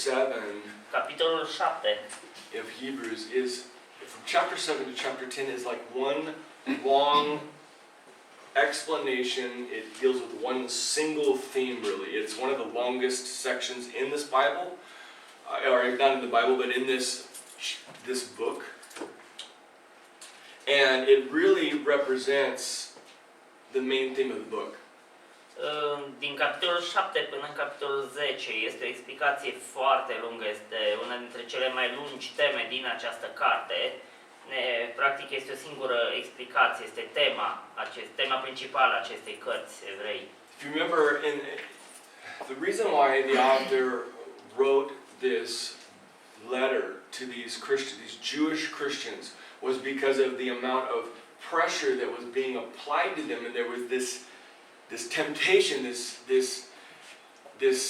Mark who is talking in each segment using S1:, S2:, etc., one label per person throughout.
S1: 7
S2: capitolul 7
S1: of Hebrews is, from chapter 7 to chapter 10, is like one long explanation. It deals with one single theme, really. It's one of the longest sections in this Bible, or not in the Bible, but in this book. And it really represents the main theme of the book.
S2: Din capitolul 7 până în capitolul 10 este o explicație foarte lungă, este una dintre cele mai lungi teme din această carte. Practic este o singură explicație, este tema principală a acestei cărți, Evrei.
S1: If you remember, the reason why the author wrote this letter to these Jewish Christians, was because of the amount of pressure that was being applied to them, and there was this temptation, this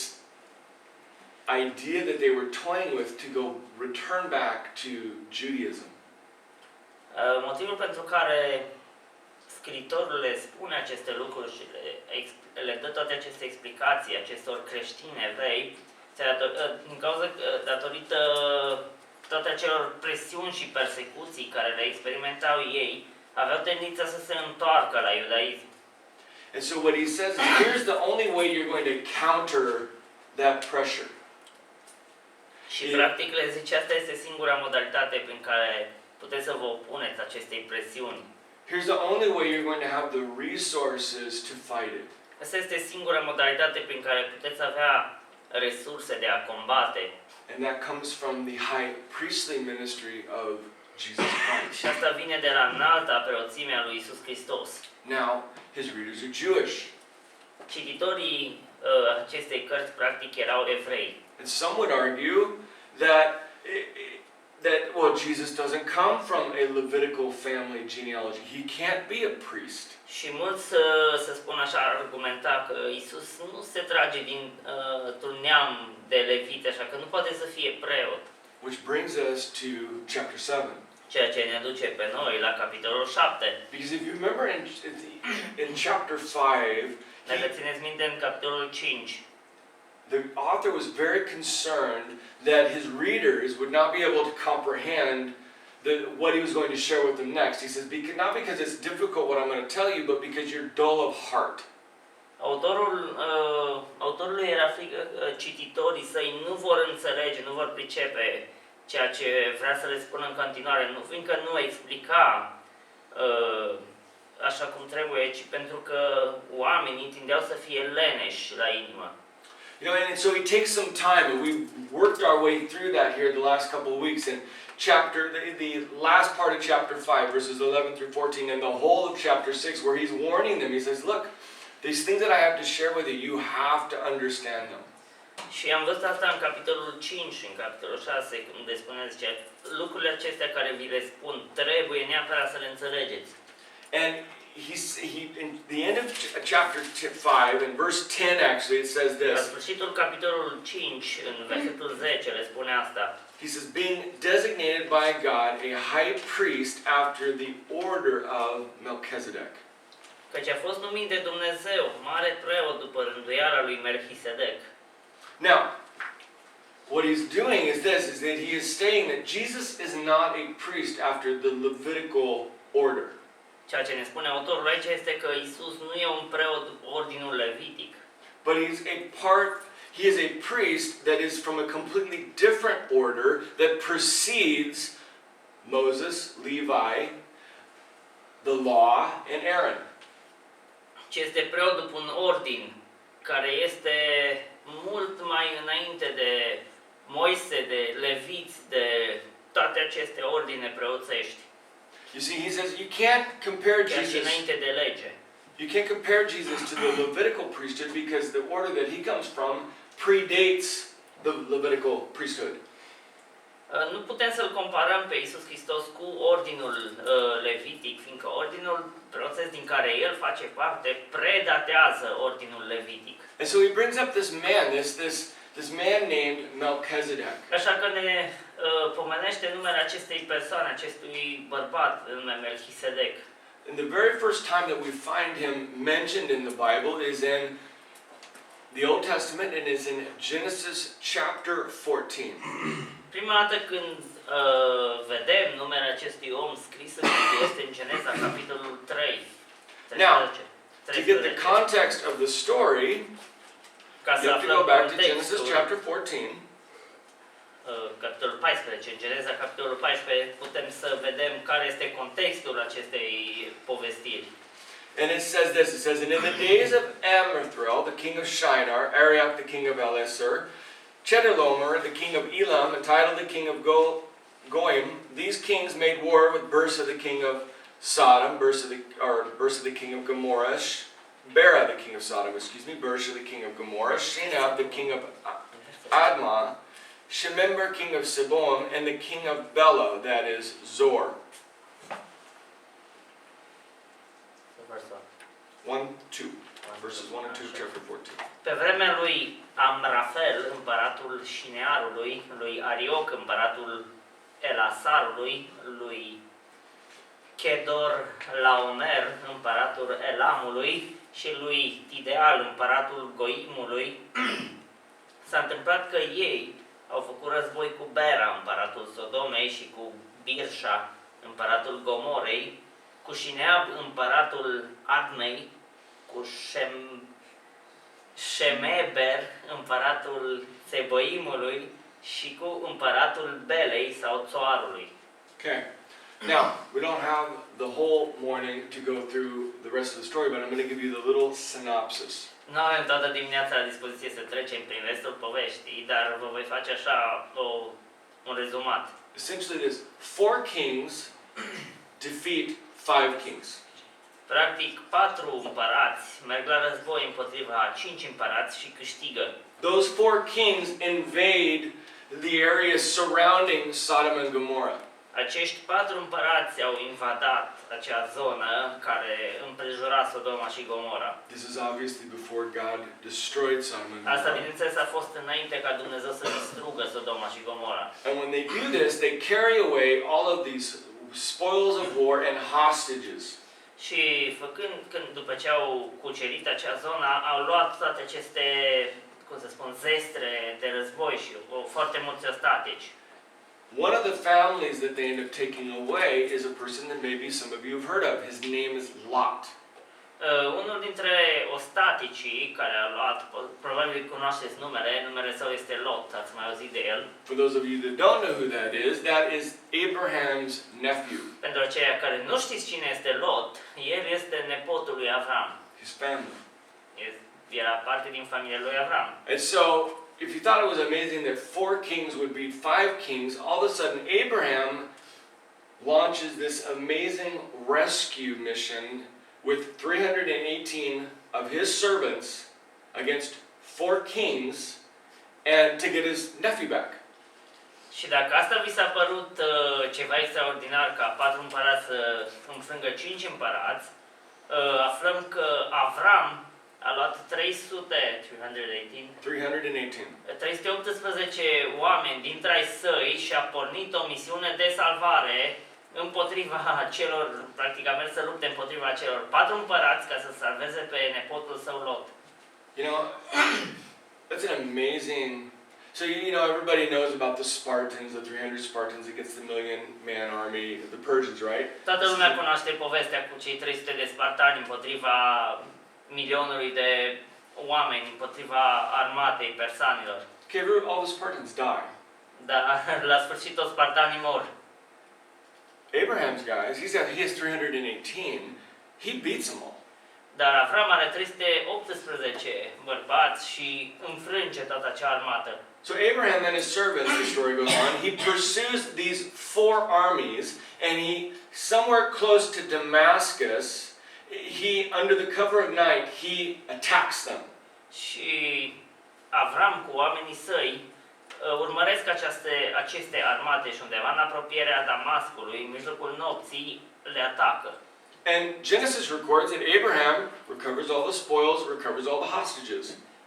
S1: idea that they were toying with to go return back to Judaism.
S2: Motivul pentru care scriitorul le spune aceste lucruri și le dă toate aceste explicații acestor creștini evrei, din cauza datorită toate acelor presiuni și persecuții care le experimentau ei, aveau tendința să se întoarcă la iudaism.
S1: And so what he says is, here's the only way you're going to counter that pressure.
S2: Și practic le zice, asta este singura modalitate prin care puteți să vă opuneți acestei presiuni.
S1: Here's the only way you're going to have the resources to fight it.
S2: Asta este singura modalitate prin care puteți avea resurse de a combate.
S1: And that comes from the high priestly ministry of Jesus Christ.
S2: Și asta vine de la înalta preoțime a lui Iisus Hristos.
S1: Now, his readers are Jewish.
S2: Cititorii acestei cărți practic erau evrei.
S1: And some would argue that well, Jesus doesn't come from a Levitical family genealogy. He can't be a priest.
S2: Și mulți, să spun așa, ar argumenta că Iisus nu se trage dintr-un neam de levite, așa că nu poate să fie preot.
S1: Which brings us to chapter 7.
S2: Ceea ce ne duce pe noi la capitolul 7.
S1: Because if you remember in chapter 5,
S2: Dacă țineți minte în capitolul 5,
S1: the author was very concerned that his readers would not be able to comprehend what he was going to share with them next. He says, not because it's difficult what I'm going to tell you, but because you're dull of heart.
S2: Autorului era frică cititorii săi nu vor înțelege, nu vor pricepe ceea ce vrea să le spună în continuare, nu fiindcă nu explica așa cum trebuie, ci pentru că oamenii tindeau să fie leneși la inimă.
S1: You know, and so he takes some time, and we worked our way through that here the last couple of weeks. And the last part of chapter 5, verses 11 through 14, and the whole of chapter 6, where he's warning them. He says, look, these things that I have to share with you, you have to understand them.
S2: Și am văzut asta în capitolul 5 și în capitolul 6, unde spune, zice, lucrurile acestea care vi le spun, trebuie neapărat să le înțelegeți.
S1: And in the end of chapter 5, in verse 10 actually, it says this.
S2: La sfârșitul capitolului 5, în versetul 10, le spune asta.
S1: He says, being designated by God a high priest after the order of Melchizedek.
S2: Căci a fost numit de Dumnezeu mare preot după rânduiala lui Melchisedec.
S1: Now, what he's doing is that he is saying that Jesus is not a priest after the Levitical order.
S2: Ceea ce ne spune autorul aici este că Isus nu e un preot după ordinul levitic.
S1: But he is a priest that is from a completely different order that precedes Moses, Levi, the law, and Aaron.
S2: Ce este preot după un ordin care este mult mai înainte de Moise, de leviți, de toate aceste ordine preoțești.
S1: You see, he says you can't compare
S2: Chiar și
S1: Jesus.
S2: înainte de lege.
S1: You can't compare Jesus to the Levitical priesthood because the order that he comes from predates the Levitical priesthood.
S2: Nu putem să-l comparăm pe Iisus Hristos cu ordinul levitic, fiindcă ordinul preoțesc din care el face parte predatează ordinul levitic.
S1: And so he brings up this man, this man named Melchizedek.
S2: Așa că ne pomenește numele acestei persoane, acestui bărbat, nume Melchisedec.
S1: And the very first time that we find him mentioned in the Bible is in the Old Testament and is in Genesis chapter 14.
S2: Prima dată când vedem numele acestui om scris în Biblie este în Geneza, capitolul 3.
S1: Now, to get the context of the story,
S2: Ca
S1: you
S2: să
S1: have to go
S2: aflăm
S1: back to Genesis
S2: contextul,
S1: chapter 14.
S2: capitolul 14, în Geneza, capitolul 14, putem să vedem care este contextul acestei povestiri.
S1: And it says this, it says, and in the days of Amraphel, the king of Shinar, Arioch, the king of Elasar, Chedorlaomer, the king of Elam, and Tidal, the king of Goim, these kings made war with Bersa, the king of Sodom, Bersa, the king of Gomorrah, Bera, the king of Sodom, Bersa, the king of Gomorrah, Shinab, the king of Admah, Shemember, king of Seboim, and the king of Bela, that is Zor. 1-2, verses 1 and 2, chapter 14.
S2: Pe vremea lui Amrafel, împăratul Șinearului, lui Arioc, împăratul Elasarului, lui Chedorlaomer, împăratul Elamului și lui Tideal, împăratul Goimului, s-a întâmplat că ei au făcut război cu Bera, împăratul Sodomei, și cu Birșa, împăratul Gomorei, cu Șineab, împăratul Admei, cu Shemeber, împăratul Seboimului, și cu împăratul Belei sau Țoarului.
S1: Okay. Now, we don't have the whole morning to go through the rest of the story, but I'm going to give you the little synopsis.
S2: Nu avem toată dimineața la dispoziție să trecem prin restul poveștii, dar vă voi face așa un rezumat.
S1: Essentially this, 4 kings defeat 5 kings.
S2: Practic, 4 împărați merg la război împotriva a 5 împărați și câștigă.
S1: Those 4 kings invade the area surrounding Sodom and Gomorrah.
S2: Acești 4 împărați au invadat acea zonă care împrejura Sodoma și Gomora.
S1: This is obviously before God destroyed Sodom and
S2: Asta,
S1: Gomorrah.
S2: bineînțeles, a fost înainte ca Dumnezeu să distrugă Sodoma și Gomora.
S1: And when they do this, they carry away all of these spoils of war and hostages.
S2: Și după ce au cucerit acea zonă, au luat toate aceste, cum să spun, zestre de război și foarte mulți ostatici.
S1: One of the families that they end up taking away is a person that maybe some of you have heard of. His name is Lot.
S2: Unul dintre ostaticii care a luat, probabil cunoașteți numele său este Lot, ați mai auzit de el.
S1: For those of you that don't know who that is Abraham's nephew.
S2: Pentru aceia care nu știți cine este Lot, el este nepotul lui Avram.
S1: His family.
S2: Era parte din familia lui Avram.
S1: And so, if you thought it was amazing that 4 kings would beat 5 kings, all of a sudden Abraham launches this amazing rescue mission with 318 of his servants against 4 kings and to get his nephew back.
S2: Și dacă asta vi s-a părut ceva extraordinar ca 4 împărați să înfrângă 5 împărați, aflăm că Avram a luat 318 oameni dintre ai săi și a pornit o misiune de salvare împotriva celor, practic a mers să lupte împotriva celor 4 împărați ca să salveze pe nepotul său Lot.
S1: You know, that's an amazing. So you know everybody knows about the Spartans, the 300 Spartans against the 1,000,000-man army, the Persians, right?
S2: Toată lumea cunoaște povestea cu cei 300 de spartani împotriva milionului de oameni, împotriva armatei persanilor.
S1: Okay, all the Spartans die.
S2: Dar la sfârșit toți spartanii mor.
S1: Abraham's guys, he has 318. He beats them all.
S2: Dar Avram are 318 bărbați și înfrânge toată acea armată.
S1: So Abraham and his servants, the story goes on, he pursues these 4 armies, and he, somewhere close to Damascus, under the cover of night, he attacks them.
S2: Și Avram cu oamenii săi urmăresc aceste armate și undeva în apropierea Damascului, în mijlocul nopții, le atacă.
S1: And Genesis records that Abraham recovers all the spoils, recovers all the hostages.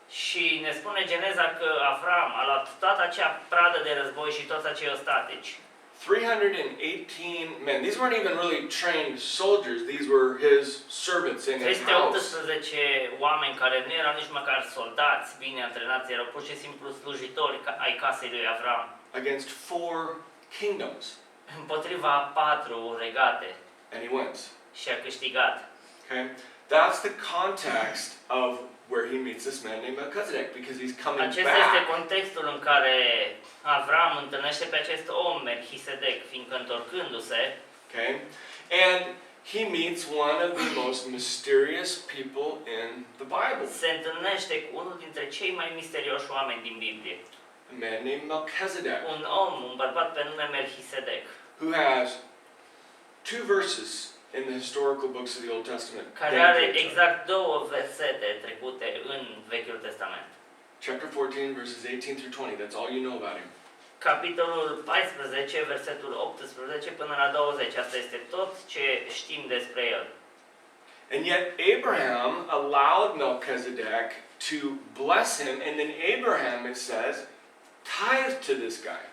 S2: Și ne spune Geneza că Avram a luat toată acea pradă de război și toți acei ostatici.
S1: 318 men. These weren't even really trained soldiers. These were his servants in his house.
S2: 318 oameni care nu erau nici măcar soldați bine antrenați, erau pur și simplu slujitori ai casei lui Avram.
S1: Against 4 kingdoms.
S2: Împotriva 4 regate.
S1: And he wins.
S2: Și a câștigat.
S1: Okay? That's the context of where he meets this man named Melchizedek, because he's coming
S2: Acesta este
S1: back.
S2: contextul în care Avram întâlnește pe acest om, Melchisedec, fiindcă întorcându-se,
S1: Okay? And he meets one of the most mysterious people in the Bible.
S2: se întâlnește cu unul dintre cei mai misterioși oameni din Biblie.
S1: A man named Melchizedek,
S2: Un om, un bărbat pe nume Melchisedec,
S1: who has 2 verses in the historical books of the Old Testament.
S2: care are exact 2 versete trecute în Vechiul Testament.
S1: Chapter 14, verses 18 through 20. That's all you know about him.
S2: Capitolul 14, versetul 18 până la 20. Asta este tot ce știm despre el.
S1: And yet Abraham allowed Melchizedek to bless him, and then Abraham, it says, tithed to this guy.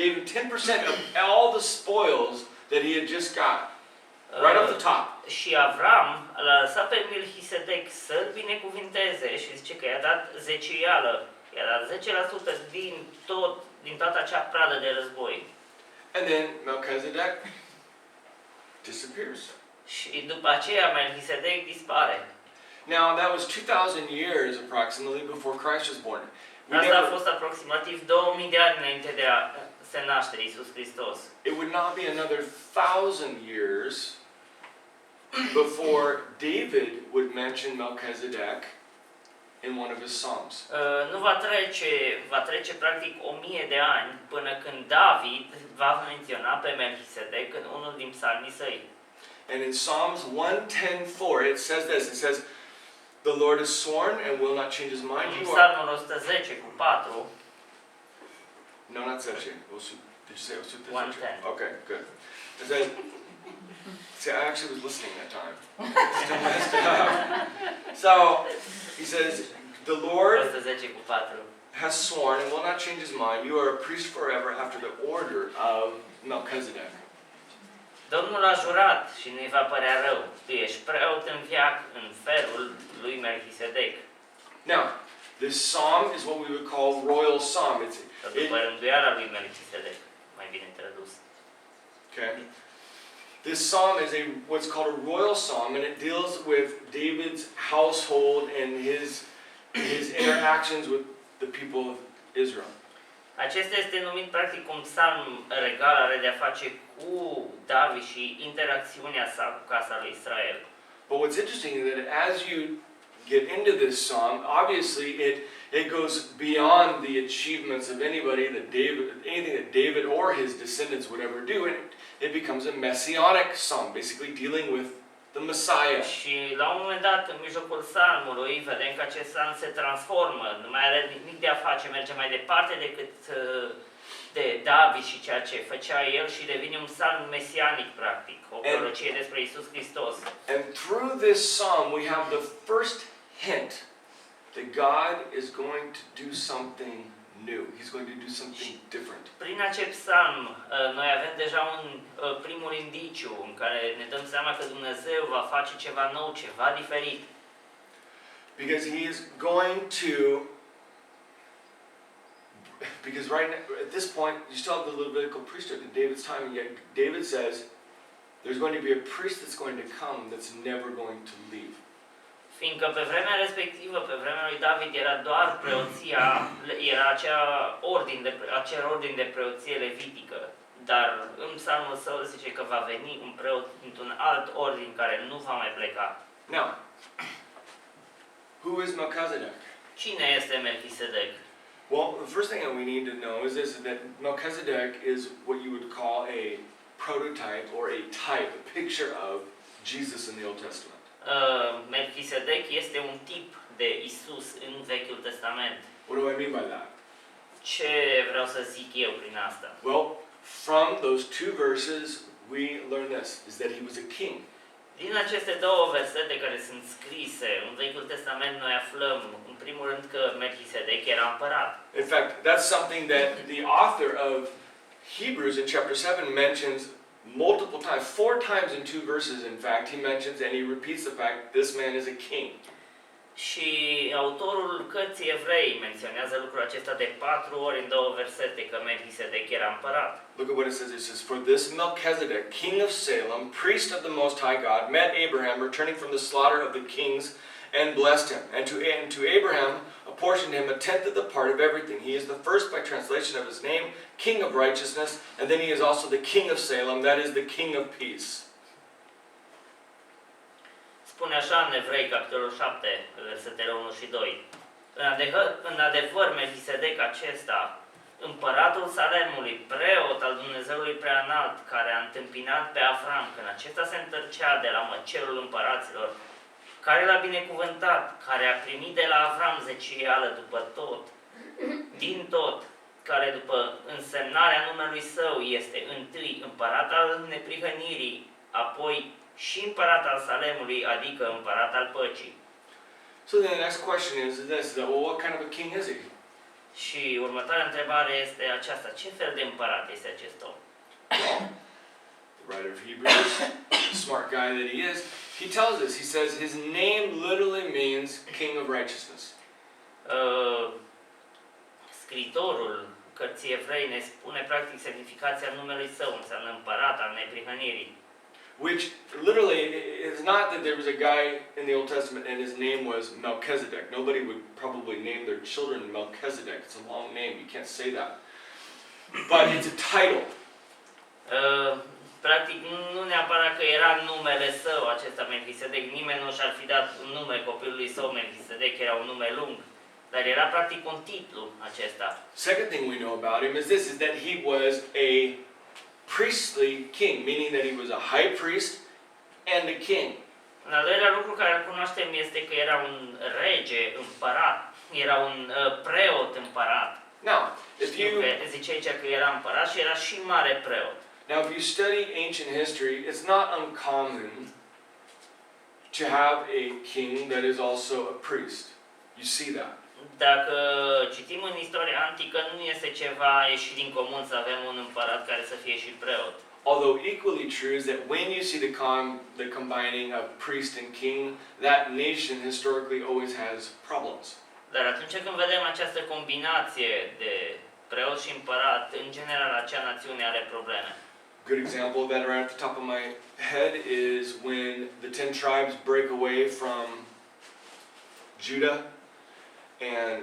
S1: Gave him 10% of all the spoils that he had just got. Right off the top.
S2: Și Avram l-a lăsat pe Melchisedec să-l binecuvinteze și zice că i-a dat zeciuială. I-a dat 10% din toată acea pradă de război.
S1: And then Melchizedek disappears.
S2: Și după aceea Melchisedec dispare.
S1: Now that was 2000 years approximately before Christ was born.
S2: Asta a fost aproximativ 2000 de ani înainte de a se naște Iisus Hristos.
S1: It would not be another 1000 years before David would mention Melchizedek in one of his psalms.
S2: Nu va trece practic 1000 de ani până când David va menționa pe Melchisedec în unul din psalmii săi.
S1: And in Psalms 110:4 it says this. It says, "The Lord has sworn and will not change his mind."
S2: În
S1: You are
S2: psalmul 110 cu 4,
S1: no, not such a. Did you say
S2: 110.
S1: Okay, good. It says, see, I actually was listening that time. Still messed it up. So he says, "The Lord
S2: 110 cu 4.
S1: has sworn and will not change his mind. You are a priest forever after the order of Melchizedek."
S2: Domnul a jurat și nu-i va părea rău. Tu ești preot în veac în felul lui Melchisedec.
S1: Now, this psalm is what we would call royal psalm.
S2: După rânduiala lui Melchisedec, mai bine tradus.
S1: Okay. This psalm is what's called a royal psalm, and it deals with David's household and his interactions with the people of Israel.
S2: Acesta este numit practic un psalm regal, are de a face cu David și interacțiunea sa cu casa lui Israel.
S1: But what's interesting is that as you get into this psalm, obviously it goes beyond the achievements of anything that David or his descendants would ever do, and it becomes a messianic psalm, basically dealing with the Messiah.
S2: Și la un moment dat, în mijlocul psalmului, vedem că acest psalm se transformă, nu mai are nimic de a face, merge mai departe decât de David și ceea ce făcea el și devine un psalm mesianic, practic, o prorocie despre Iisus Hristos.
S1: And through this psalm we have the first hint that God is going to do something new. He's going to do something different.
S2: Prin acest psalm, noi avem deja primul indiciu în care ne dăm seama că Dumnezeu va face ceva nou, ceva diferit.
S1: Because he is going to, because right now, at this point, you still have the Levitical priesthood in David's time, and yet David says there's going to be a priest that's going to come that's never going to leave.
S2: Fiindcă pe vremea respectivă, pe vremea lui David, era doar preoția, era acel ordin de preoție levitică. Dar în psalmul său zice că va veni un preot într-un alt ordin care nu va mai pleca.
S1: Now, who is Melchizedek?
S2: Cine este Melchisedec?
S1: Well, the first thing that we need to know is this, that Melchizedek is what you would call a prototype or a type, a picture of Jesus in the Old Testament.
S2: Melchisedec este un tip de Isus în Vechiul Testament.
S1: What do I mean by that?
S2: Ce vreau să zic eu prin asta?
S1: Well, from those 2 verses, we learn this, is that he was a king.
S2: Din aceste 2 versete care sunt scrise în Vechiul Testament, noi aflăm, în primul rând, că Melchisedec era împărat.
S1: In fact, that's something that the author of Hebrews in chapter 7 mentions multiple times, 4 times in 2 verses in fact, he mentions and he repeats the fact this man is a king.
S2: Și autorul cărții Evrei menționează lucrul acesta de 4 ori în 2 versete, că Melchisedec era împărat.
S1: Look at what it says. It says, for this Melchizedek, king of Salem, priest of the Most High God, met Abraham returning from the slaughter of the kings and blessed him. And to Abraham apportioned him a tenth of the part of everything. He is the first by translation of his name, king of righteousness, and then he is also the king of Salem, that is the king of peace.
S2: Spune așa în Evrei, capitolul 7, versetele 1 și 2. În adevăr, Melchisedec acesta, împăratul Salemului, preot al Dumnezeului Preanalt, care a întâmpinat pe Avram, când acesta se întărcea de la măcelul împăraților, care l-a binecuvântat, care a primit de la Avram zecială după tot, din tot, care după însemnarea numelui său este întâi împărat al neprihănirii, apoi și împărat al Salemului, adică împărat al păcii.
S1: So then the next question is this, that, well, what kind of a king is he?
S2: Și următoarea întrebare este aceasta: ce fel de împărat este acest om?
S1: Well, the writer of Hebrews, the smart guy that he is, he tells us, he says his name literally means king of righteousness.
S2: Scriitorul cărții Evrei ne spune practic semnificația numelui său, înseamnă împărat al neprihănirii.
S1: Which literally is not that there was a guy in the Old Testament and his name was Melchizedek. Nobody would probably name their children Melchizedek. It's a long name, you can't say that. But it's a title.
S2: Practic nu neapărat că era numele său acesta Melchisedec, nimeni nu și-ar fi dat un nume copilului său Melchisedec, era un nume lung, dar era practic un titlu acesta.
S1: Second thing we know about him is this, is that he was a priestly king, meaning that he was a high priest and a king.
S2: Un al doilea lucru care îl cunoaștem este că era un rege împărat, era un preot împărat.
S1: Now, if you
S2: zice aici că era împărat și era și mare preot.
S1: Now, if you study ancient history, it's not uncommon to have a king that is also a priest. You see that.
S2: Dacă citim în istoria antică, nu este ceva ieșit din comun să avem un împărat care să fie și preot.
S1: Although equally true is that when you see the combining of priest and king, that nation historically always has problems.
S2: Dar atunci când vedem această combinație de preot și împărat, în general acea națiune are probleme.
S1: Good example of that right at the top of my head is when the 10 tribes break away from Judah and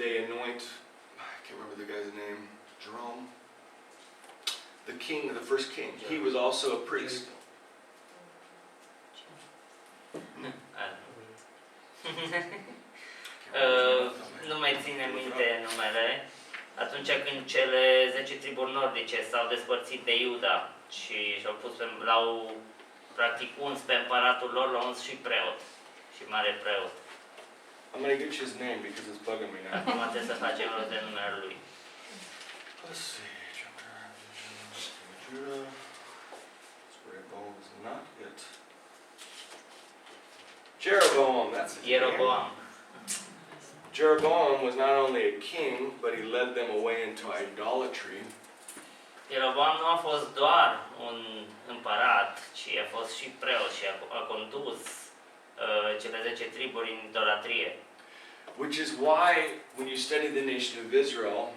S1: they anoint, I can't remember the guy's name, Jerome, the king, the first king. He was also a priest.
S2: Nu mai ține minte numele. Atunci când cele 10 triburi nordice s-au despărțit de Iuda și și-au pus l-au practic uns pe împăratul lor, l-au uns și preot și mare preot.
S1: I'm going to get you his name because it's bugging me now.
S2: Acum trebuie să facem rost de numele lui.
S1: Let's see. Judah. Jeroboam is not it. Jeroboam, that's his name.
S2: Ieroboam.
S1: Jeroboam was not only a king, but he led them away into idolatry.
S2: Ieroboam nu a fost doar un împărat, ci a fost și preot și a condus cele 10 triburi în idolatrie.
S1: Which is why, when you study the nation of Israel,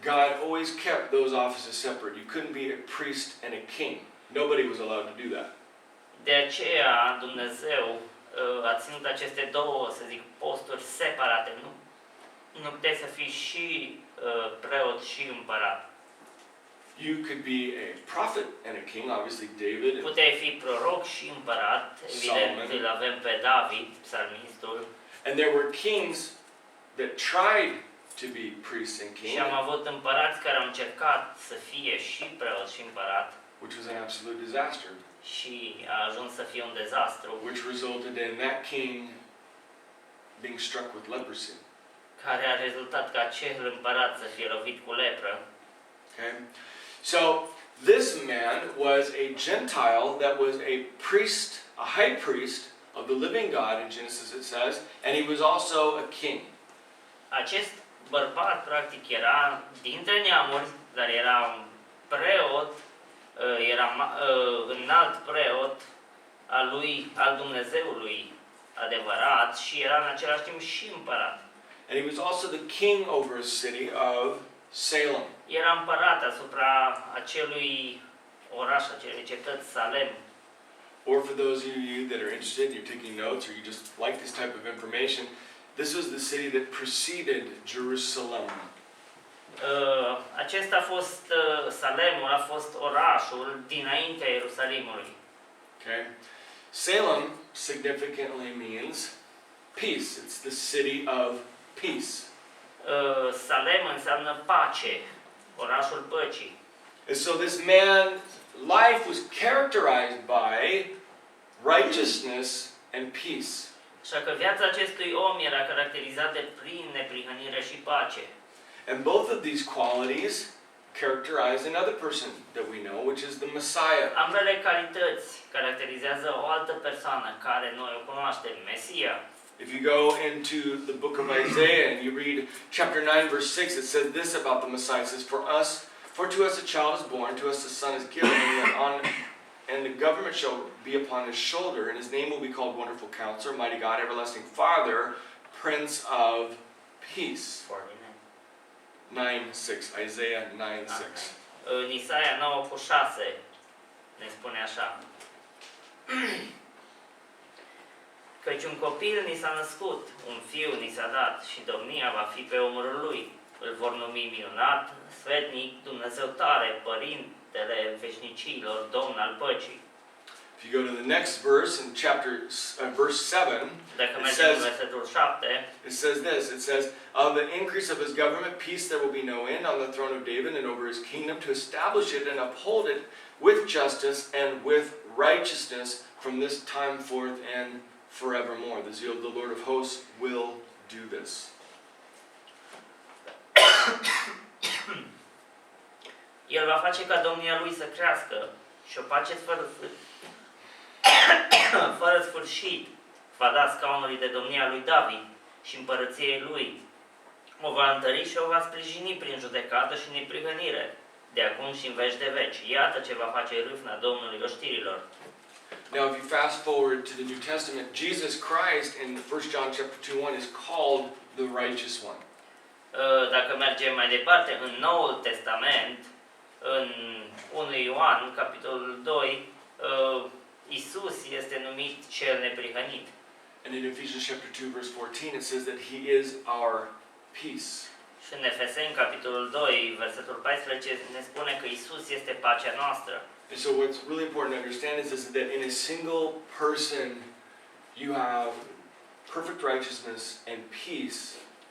S1: God always kept those offices separate. You couldn't be a priest and a king. Nobody was allowed to do that.
S2: De aceea Dumnezeu a ținut aceste două, să zic, posturi separate. Nu puteai să fii și preot și împărat.
S1: You could be a prophet and a king, obviously David.
S2: Puteai fi proroc și împărat, evident
S1: Solomon.
S2: îl avem pe David, psalmistul.
S1: And there were kings that tried to be priests and
S2: Și am
S1: king,
S2: avut împărați care au încercat să fie și preot și împărat
S1: which was an absolute disaster,
S2: și a ajuns să fie un dezastru,
S1: which resulted in that king being struck with leprosy.
S2: care a rezultat ca acel împărat să fie lovit cu lepră.
S1: Okay? So this man was a Gentile that was a priest, a high priest of the living God in Genesis it says, and he was also a king.
S2: Acest bărbat, practic, era dintre neamuri, dar era un preot, era înalt preot al Dumnezeului adevărat și era în același timp și împărat.
S1: And he was also the king over a city of Salem.
S2: Era împărat asupra acelui oraș, acelei cetăți Salem.
S1: Or for those of you that are interested, you're taking notes, or you just like this type of information, this was the city that preceded Jerusalem.
S2: Acesta a fost, Salemul a fost orașul dinaintea Ierusalimului.
S1: Okay? Salem significantly means peace. It's the city of peace.
S2: Salem înseamnă pace, orașul păcii.
S1: And so this man's life was characterized by righteousness and peace.
S2: Așa că viața acestui om era caracterizată prin neprihănire și pace.
S1: And both of these qualities characterize another person that we know, which is the Messiah.
S2: Ambele calități caracterizează o altă persoană care noi o cunoaștem, Mesia.
S1: If you go into the book of Isaiah and you read chapter 9 verse 6, it says this about the Messiah. It says, For to us a child is born, to us a son is given, and the government shall be upon his shoulder, and his name will be called Wonderful Counselor, Mighty God, Everlasting Father, Prince of Peace. 9:6, Isaiah 9:6.
S2: În Isaia 9:6 ne spune așa. Căci un copil ni s-a născut, un fiu ni s-a dat și domnia va fi pe umărul lui. Îl vor numi minunat, sfetnic, Dumnezeu tare, Părintele veșnicilor, Domn al păcii.
S1: If you go to the next verse, in verse 7,
S2: Dacă mergem în versetul 7,
S1: it says this, it says, Of the increase of his government, peace there will be no end on the throne of David and over his kingdom, to establish it and uphold it with justice and with righteousness from this time forth and forevermore. The zeal of the Lord of hosts will do this.
S2: El va face ca domnia lui să crească și o pace fără sfârșit va da scaunului de domnia lui David și împărăției lui. O va întări și o va sprijini prin judecată și neprihănire, de acum și în veci de veci. Iată ce va face râvna Domnului oștirilor.
S1: Now, if you fast forward to the New Testament, Jesus Christ in 1 John chapter 2:1 is called the righteous one.
S2: Dacă mergem mai departe în Noul Testament, în 1 Ioan, capitolul 2, Isus este numit cel neprihănit.
S1: And in Ephesians chapter 2 verse 14 it says that he is our peace.
S2: Și în Efeseni, capitolul 2, versetul 14, ne spune că Isus este pacea noastră.
S1: And so what's really important to understand is that in a single person you have perfect righteousness and peace.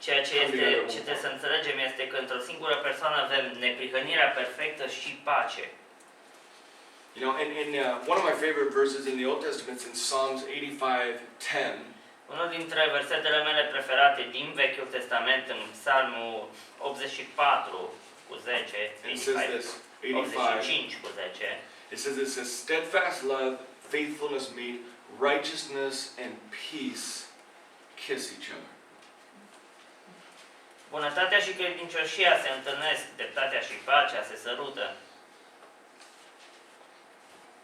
S2: Ceea ce trebuie să înțelegem este că într-o singură persoană avem neprihănirea perfectă și pace.
S1: You know, and one of my favorite verses in the Old Testament is in Psalms 85:10.
S2: Unul dintre versetele mele preferate din Vechiul Testament în Psalmul 84 cu 10, 85 cu 10.
S1: It says, steadfast love, faithfulness meet, righteousness and peace kiss each other.
S2: Bunătatea și credincioșia se întâlnesc, dreptatea și pacea se sărută.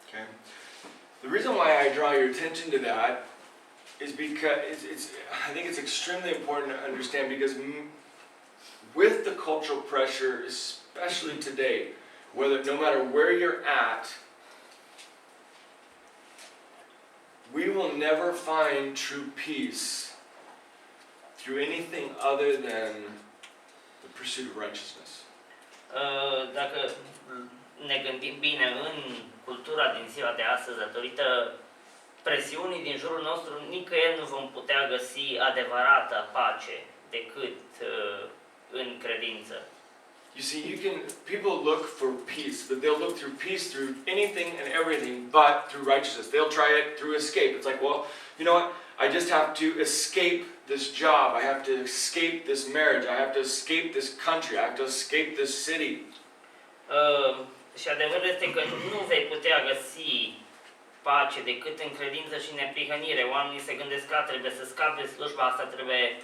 S1: Okay. The reason why I draw your attention to that is because I think it's extremely important to understand, because with the cultural pressure, especially today, no matter where you're at, we will never find true peace through anything other than the pursuit of righteousness.
S2: Dacă ne gândim bine în cultura din ziua de astăzi, datorită presiunii din jurul nostru, nicăieri nu vom putea găsi adevărata pace decât în credință.
S1: You see, people look for peace, but they'll look through peace through anything and everything but through righteousness. They'll try it through escape. It's like, well, you know what? I just have to escape this job. I have to escape this marriage. I have to escape this country. I have to escape this city.
S2: Și adevărul este că nu vei putea găsi pace decât în credință și neprihănire. Oamenii se gândesc că trebuie să scape de slujba asta, trebuie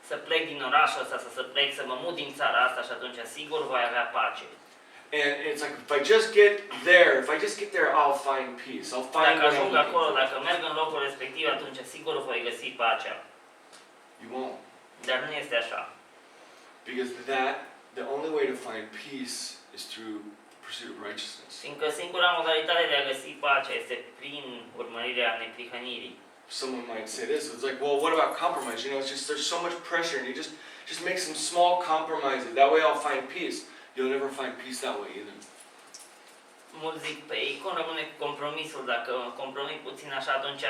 S2: să plec din orașul ăsta, să plec, să mă mut din țara asta și atunci sigur voi avea pace.
S1: And it's like, if I just get there, I'll find peace. I'll find
S2: Dacă
S1: what I'm
S2: ajung
S1: looking
S2: acolo,
S1: for.
S2: dacă merg în locul respectiv, atunci sigur voi găsi pacea.
S1: You won't.
S2: Dar nu este așa.
S1: Because the only way to find peace is through pursuit of righteousness.
S2: Fiindcă singura modalitate de a găsi pacea este prin urmărirea neprihănirii.
S1: Someone might say this, it's like, well, what about compromise? You know, it's just, there's so much pressure, and you just make some small compromises. That way I'll find peace. You'll never find peace that way either.
S2: Mulți zic, păi cum rămâne cu compromisul? Dacă compromit puțin așa, atunci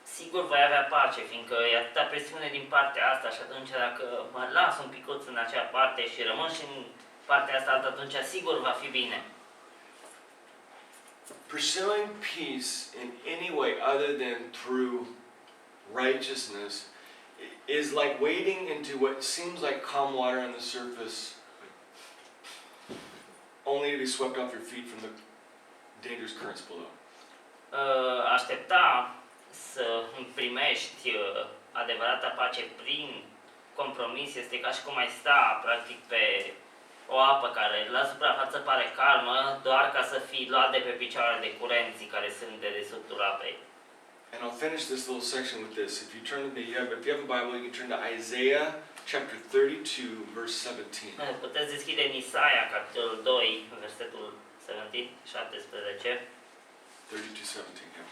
S2: sigur voi avea pace, fiindcă e atâta presiune din partea asta și atunci dacă mă las un picuț în acea parte și rămân și în partea asta altă, atunci sigur va fi bine.
S1: Pursuing peace in any way other than through righteousness is like wading into what seems like calm water on the surface, only to be swept off your feet from the dangerous currents below.
S2: Aștepta să primești adevărata pace prin compromis este ca și cum ai sta practic pe o apă care la suprafață pare calmă, doar ca să fii luat de pe picioare de curenții care sunt de desubtul apei.
S1: And I'll finish this little section with this. If you have a Bible, you can turn to Isaiah chapter 32, verse 17.
S2: Puteți deschide în Isaia, capitolul 2, versetul 17.
S1: 32:17, yeah.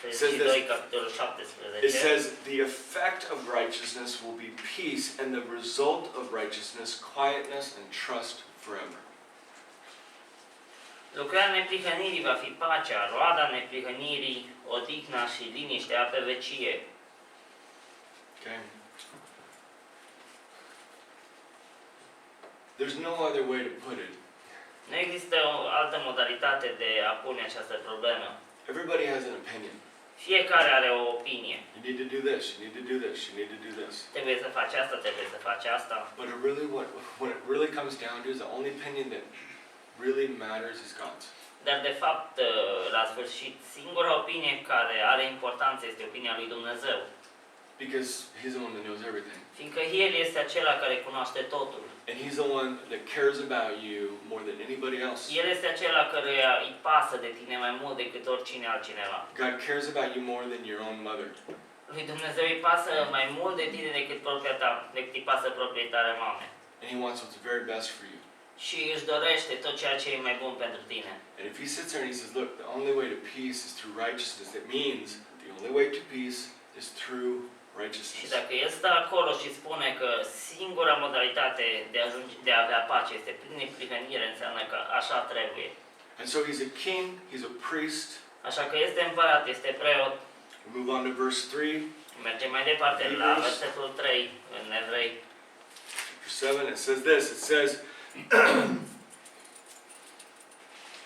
S2: 32, capitolul 17.
S1: It says, the effect of righteousness will be peace, and the result of righteousness, quietness and trust forever.
S2: Lucrarea neprihănirii va fi pacea, roada neprihănirii, odihna și liniștea pe vecie.
S1: Okay? There's no other way to put it.
S2: Nu există o altă modalitate de a pune această problemă.
S1: Everybody has an opinion.
S2: Fiecare are o opinie.
S1: You need to do this, you need to do this, you need to do this.
S2: Trebuie să faci asta, trebuie să faci asta.
S1: But when it really comes down to is the only opinion that really matters is God's.
S2: Dar de fapt, la sfârșit, singura opinie care are importanță este opinia lui Dumnezeu.
S1: Because He's the one that knows everything.
S2: Fiindcă El este acela care cunoaște totul.
S1: And He's the one that cares about you more than anybody else.
S2: El este acela căruia îi pasă de tine mai mult decât oricine altcineva.
S1: God cares about you more than your own mother.
S2: Lui Dumnezeu îi pasă mai mult de tine decât decât îi pasă propriei tale mame.
S1: And He wants what's very best for you.
S2: Și își dorește tot ceea ce e mai bun pentru tine.
S1: And if He sits there and He says, look, the only way to peace is through righteousness, that means the only way to peace is through
S2: Și
S1: righteousness.
S2: dacă El stă acolo și spune că singura modalitate de a avea pace este prin neprihănire, înseamnă că așa trebuie.
S1: And so He's a king, He's a priest.
S2: Așa că este împărat, este preot.
S1: We move on to verse 3.
S2: Mergem mai departe la versetul 3 în Evrei.
S1: 7, it says this, it says,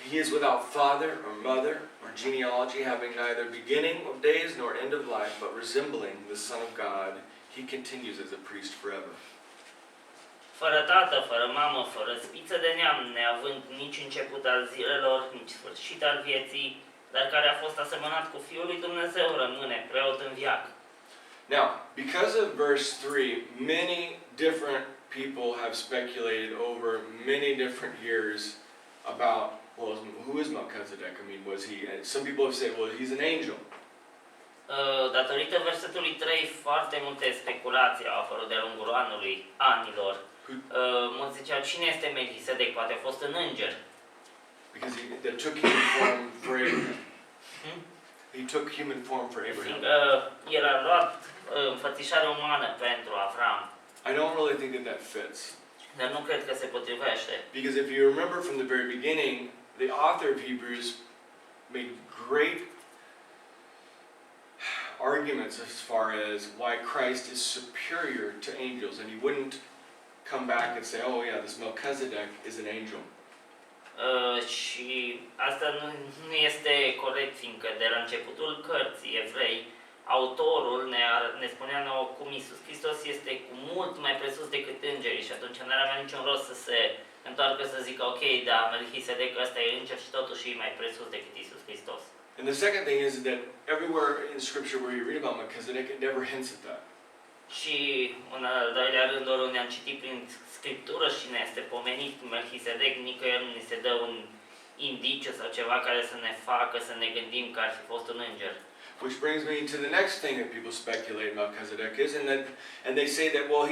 S1: He is without father or mother or genealogy, having neither beginning of days nor end of life, but resembling the Son of God, He continues as a priest forever.
S2: Fără tată, fără mamă, fără spiță de neam, neavând nici început al zilelor, nici sfârșit al vieții, dar care a fost asemănat cu Fiul lui Dumnezeu, rămâne preot în veac.
S1: Now, because of verse 3, many different people have speculated over many different years about, well, who is Melchizedek? I mean, was he, some people have said, well, he's an angel.
S2: Datorită versetului 3, foarte multe speculații au apărut de-a lungul anilor. Mulți ziceau, cine este Melchizedek? Poate a fost un înger.
S1: Because he took human form for Abraham. He took human form for Abraham.
S2: Fiindcă el a luat înfățișare umană pentru Avram.
S1: I don't really think that fits.
S2: Dar nu cred că se potrivește.
S1: Because if you remember from the very beginning, the author of Hebrews made great arguments as far as why Christ is superior to angels, and he wouldn't come back and say, oh yeah, this Melchizedek is an angel.
S2: Și asta nu este corect, fiindcă de la începutul cărții Evrei, autorul ne spunea nouă cum Iisus Hristos este cu mult mai presus decât îngerii și atunci n-ar avea niciun rost să se întoarcă să zică, ok, da, Melchizedek ăsta e înger și totuși e mai presus decât Iisus Hristos.
S1: And the second thing is that everywhere in Scripture where you read about Melchizedek, it never hints at that.
S2: Și un al doilea rând, oriunde am citit prin Scriptură și ne este pomenit Melchisedec, nicăieri nu ni se dă un indiciu sau ceva care să ne facă să ne gândim că ar fi fost un înger.
S1: Which brings me to the next thing that people speculate Melchizedek is, and they say that, well,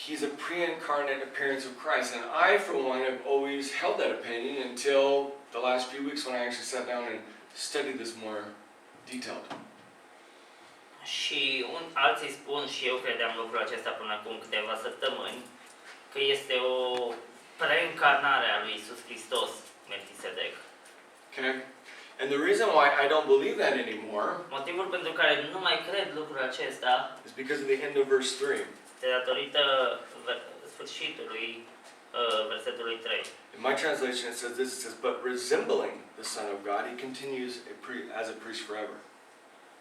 S1: he's a pre-incarnate appearance of Christ. And I, for one, have always held that opinion until the last few weeks when I actually sat down and studied this more detailed.
S2: Și alții spun, și eu credeam lucrul acesta până acum câteva săptămâni, că este o preîncarnare a lui Isus Hristos, Melchisedec.
S1: Okay? And the reason why I don't believe that anymore
S2: Motivul pentru care nu mai cred lucrul acesta
S1: is because of the end of verse 3.
S2: este datorită sfârșitului versetului 3.
S1: In my translation it says this, it says, but resembling the Son of God, he continues as a priest forever.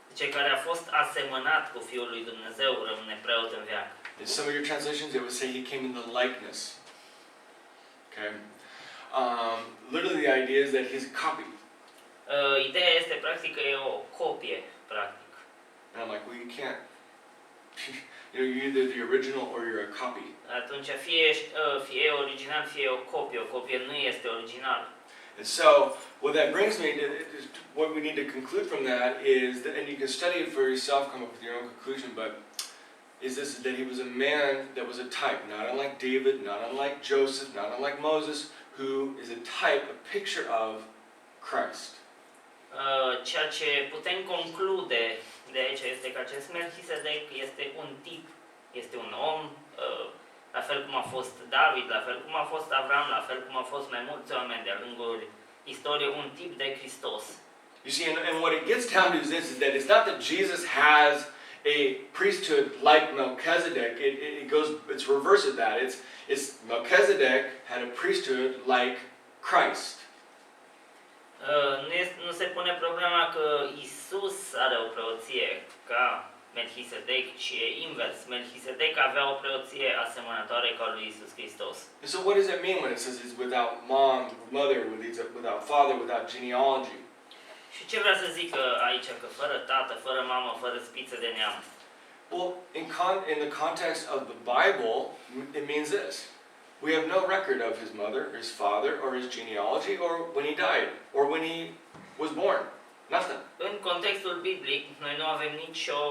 S2: Zice, care a fost asemănat cu Fiul lui Dumnezeu, rămâne preot în veac.
S1: In some of your translations it would say he came in the likeness. Okay? Literally the idea is that he's a copy.
S2: Ideea este practic că e o copie, practic.
S1: And I'm like, well, you can't. You're either the original or you're a copy.
S2: Atunci fie original, fie o copie. O copie nu este original.
S1: And so, what that brings me to, what we need to conclude from that is that, and you can study it for yourself, come up with your own conclusion, but is this, that he was a man that was a type, not unlike David, not unlike Joseph, not unlike Moses, who is a type, a picture of Christ.
S2: Ceea ce putem conclude de aici este că acest Melchisedec este un tip, este un om, la fel cum a fost David, la fel cum a fost Avram, la fel cum a fost mai mulți oameni de-a lungul istoriei, un tip de Hristos.
S1: You see, and what it gets down to is this, is that it's not that Jesus has a priesthood like Melchizedek. It's reverse of that. It's Melchizedek had a priesthood like Christ.
S2: Nu se pune problema că Isus are o preoție ca Melchisedec, ci e invers. Melchisedec avea o preoție asemănătoare ca lui Isus Hristos.
S1: And so what does it mean when it says he's without mother, without father, without genealogy?
S2: Și ce vrea să zică aici, că fără tată, fără mamă, fără spiță de neam?
S1: Well, in the context of the Bible, it means this. We have no record of his mother, his father, or his genealogy, or when he died, or when he was born. Nothing.
S2: În contextul biblic, noi nu avem nicio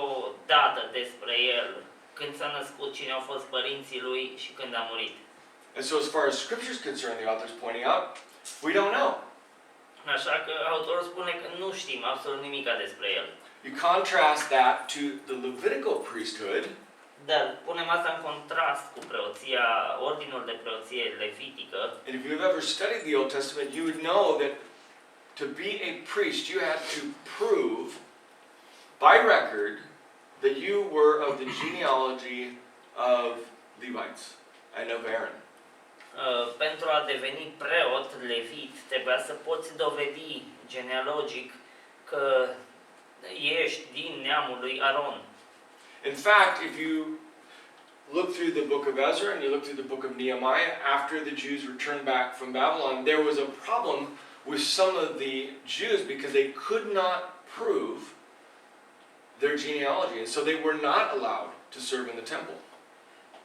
S2: dată despre el, când s-a născut, cine au fost părinții lui și când a murit.
S1: And so as far as Scripture is concerned, the author's pointing out, we don't know.
S2: Așa că autorul spune că nu știm absolut nimica despre el.
S1: You contrast that to the Levitical priesthood,
S2: Dar punem asta în contrast cu preoția, ordinul de preoție levitică.
S1: and if you've ever studied the Old Testament, you would know that to be a priest, you had to prove by record that you were of the genealogy of Levites and of Aaron.
S2: Pentru a deveni preot levit, trebuia să poți dovedi genealogic că ești din neamul lui Aron.
S1: In fact, if you look through the book of Ezra and you look through the book of Nehemiah, after the Jews returned back from Babylon, there was a problem with some of the Jews because they could not prove their genealogy, and so they were not allowed to serve in the temple.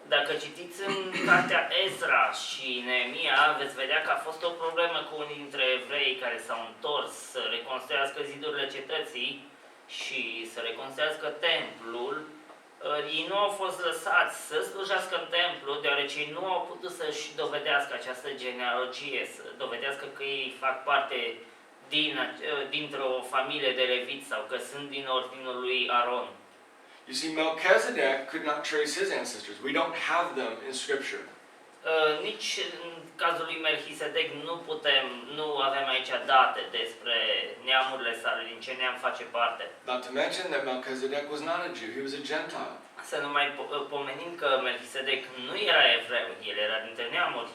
S2: Dacă citiți în cartea Ezra și Neemia, veți vedea că a fost o problemă cu unii dintre evrei care s-au întors să reconstruiască zidurile cetății și să reconstruiască templul. Ei nu au fost lăsați să slujească în templu, deoarece ei nu au putut să-și dovedească această genealogie, să dovedească că ei fac parte dintr-o familie de leviți sau că sunt din ordinul lui Aron.
S1: You see, Melchizedek could not trace his ancestors. We don't have them in Scripture.
S2: Nici în cazul lui Melchisedec nu avem aici date despre neamurile sale, din ce neam face parte.
S1: Not to mention that Melchizedek was not a Jew, he was a Gentile.
S2: Să nu mai pomenim că Melchisedec nu era evreu, el era dintre neamuri.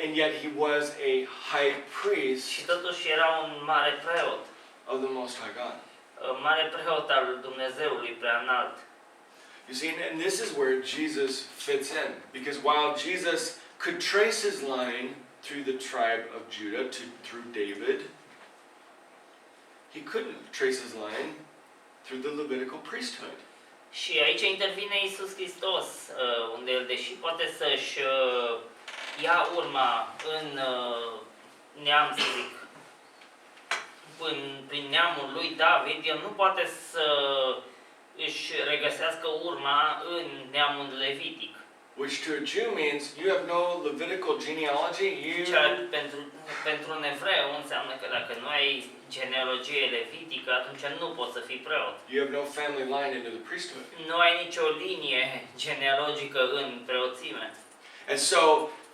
S1: And yet he was a high priest
S2: Și totuși era un mare preot.
S1: of the Most High God.
S2: Mare preot al Dumnezeului Preanalt.
S1: You see, and this is where Jesus fits in. Because while Jesus could trace his line through the tribe of Judah through David, he couldn't trace his line through the Levitical priesthood.
S2: Și aici intervine Iisus Hristos, unde El, deși poate să-și ia urma în neam, să zic, prin neamul lui David, El nu poate să își regăsească urma în neamul levitic.
S1: Which to a Jew means you have no Levitical genealogy,
S2: Pentru un evreu înseamnă că dacă nu ai genealogie levitică, atunci nu poți să fii preot.
S1: you have no family line into the priesthood.
S2: Nu ai nicio linie genealogică în preoțime.
S1: And so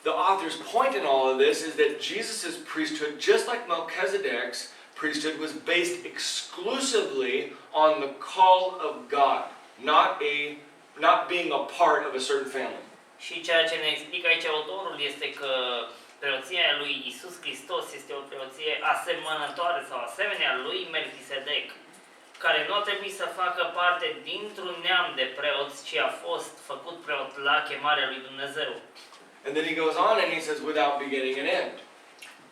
S1: the author's point in all of this is that Jesus' priesthood, just like Melchizedek's priesthood, was based exclusively on the call of God, not being a part of a certain family.
S2: Și ceea ce ne explică aici autorul este că preoția lui Iisus Hristos este o preoție asemănătoare sau asemenea lui Melchisedec, care nu a trebuit să facă parte dintr-un neam de preoți, ci a fost făcut preot la chemarea lui Dumnezeu.
S1: And then he goes on and he says, without beginning and end.